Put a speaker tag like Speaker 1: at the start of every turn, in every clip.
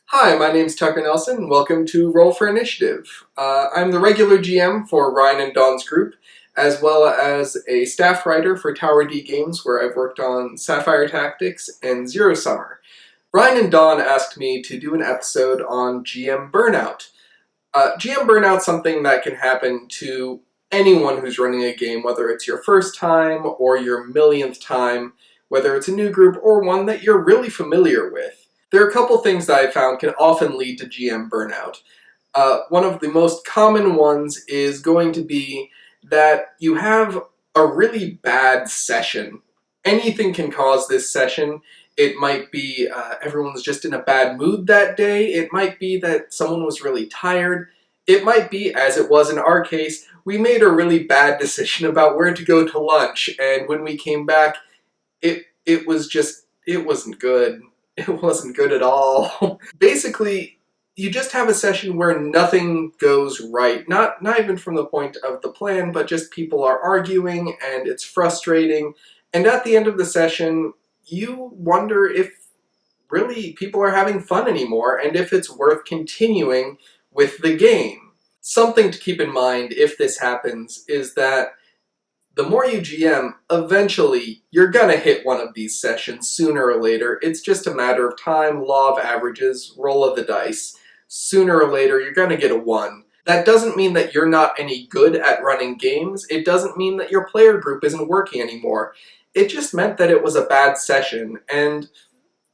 Speaker 1: Hi, my name's Tucker Nelson, and welcome to Roll for Initiative. I'm the regular GM for Ryan and Dawn's group, as well as a staff writer for Tower D Games, where I've worked on Sapphire Tactics and Zero Summer. Ryan and Dawn asked me to do an episode on GM Burnout. GM Burnout's something that can happen to anyone who's running a game, whether it's your first time or your millionth time, whether it's a new group or one that you're really familiar with. There are a couple things that I found can often lead to GM burnout. One of the most common ones is going to be that you have a really bad session. Anything can cause this session. It might be everyone's just in a bad mood that day. It might be that someone was really tired. It might be, as it was in our case, we made a really bad decision about where to go to lunch, and when we came back, it wasn't good. It wasn't good at all. Basically, you just have a session where nothing goes right. Not even from the point of the plan, but just people are arguing and it's frustrating. And at the end of the session, you wonder if really people are having fun anymore and if it's worth continuing with the game. Something to keep in mind if this happens is that the more you GM, eventually you're gonna hit one of these sessions sooner or later. It's just a matter of time, law of averages, roll of the dice. Sooner or later you're gonna get a 1. That doesn't mean that you're not any good at running games. It doesn't mean that your player group isn't working anymore. It just meant that it was a bad session, and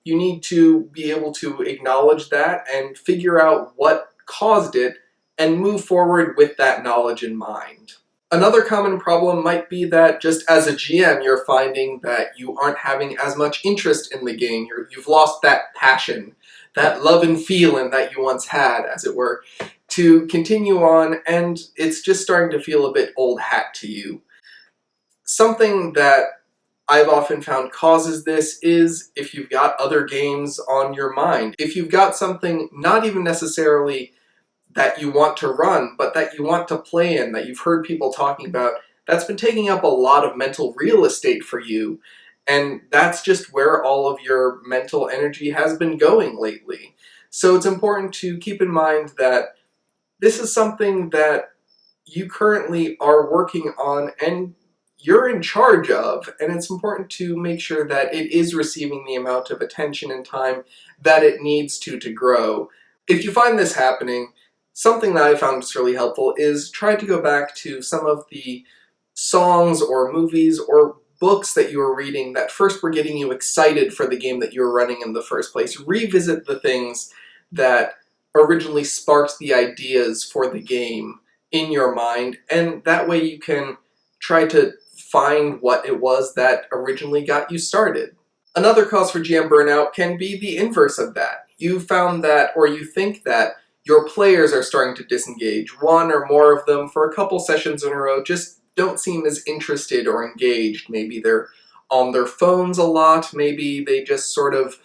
Speaker 1: you need to be able to acknowledge that and figure out what caused it and move forward with that knowledge in mind. Another common problem might be that just as a GM, you're finding that you aren't having as much interest in the game. You've lost that passion, that love and feeling that you once had, as it were, to continue on, and it's just starting to feel a bit old hat to you. Something that I've often found causes this is if you've got other games on your mind. If you've got something not even necessarily that you want to run, but that you want to play in, that you've heard people talking about, that's been taking up a lot of mental real estate for you, and that's just where all of your mental energy has been going lately. So it's important to keep in mind that this is something that you currently are working on and you're in charge of, and it's important to make sure that it is receiving the amount of attention and time that it needs to grow. If you find this happening, something that I found is really helpful is try to go back to some of the songs or movies or books that you were reading that first were getting you excited for the game that you were running in the first place. Revisit the things that originally sparked the ideas for the game in your mind, and that way you can try to find what it was that originally got you started. Another cause for GM burnout can be the inverse of that. You found that, or you think that, your players are starting to disengage. One or more of them for a couple sessions in a row just don't seem as interested or engaged. Maybe they're on their phones a lot, maybe they just sort of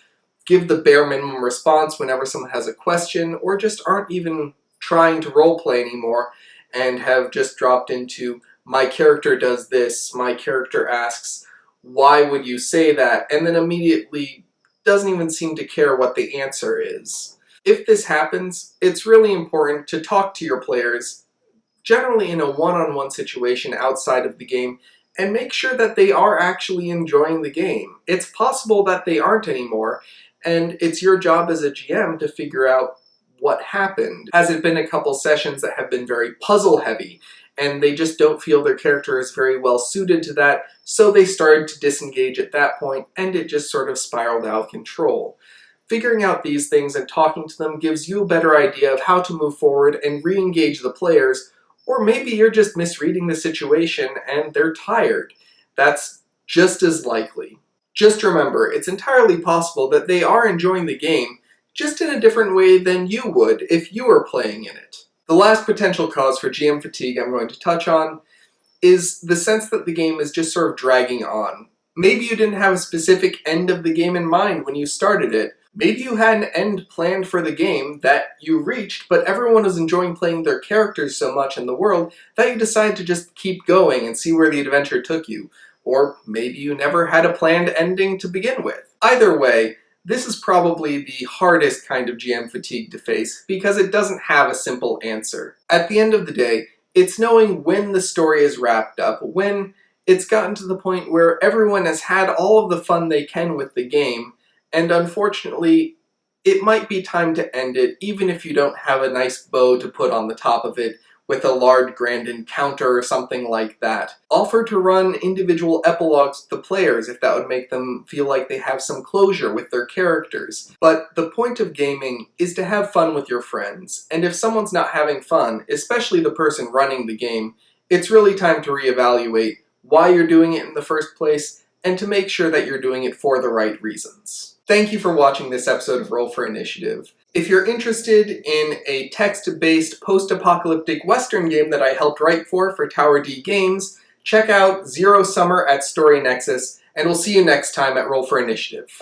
Speaker 1: give the bare minimum response whenever someone has a question, or just aren't even trying to roleplay anymore and have just dropped into, my character does this, my character asks, why would you say that? And then immediately doesn't even seem to care what the answer is. If this happens, it's really important to talk to your players, generally in a one-on-one situation outside of the game, and make sure that they are actually enjoying the game. It's possible that they aren't anymore, and it's your job as a GM to figure out what happened. Has it been a couple sessions that have been very puzzle-heavy, and they just don't feel their character is very well suited to that, so they started to disengage at that point, and it just sort of spiraled out of control. Figuring out these things and talking to them gives you a better idea of how to move forward and re-engage the players, or maybe you're just misreading the situation and they're tired. That's just as likely. Just remember, it's entirely possible that they are enjoying the game, just in a different way than you would if you were playing in it. The last potential cause for GM fatigue I'm going to touch on is the sense that the game is just sort of dragging on. Maybe you didn't have a specific end of the game in mind when you started it. Maybe you had an end planned for the game that you reached, but everyone is enjoying playing their characters so much in the world that you decide to just keep going and see where the adventure took you. Or maybe you never had a planned ending to begin with. Either way, This is probably the hardest kind of GM fatigue to face because it doesn't have a simple answer. At the end of the day, it's knowing when the story is wrapped up, when it's gotten to the point where everyone has had all of the fun they can with the game, and unfortunately, it might be time to end it even if you don't have a nice bow to put on the top of it with a large grand encounter or something like that. Offer to run individual epilogues to the players if that would make them feel like they have some closure with their characters. But the point of gaming is to have fun with your friends, and if someone's not having fun, especially the person running the game, it's really time to reevaluate why you're doing it in the first place, and to make sure that you're doing it for the right reasons. Thank you for watching this episode of Roll for Initiative. If you're interested in a text-based post-apocalyptic Western game that I helped write for Tower D Games, check out Zero Summer at Story Nexus, and we'll see you next time at Roll for Initiative.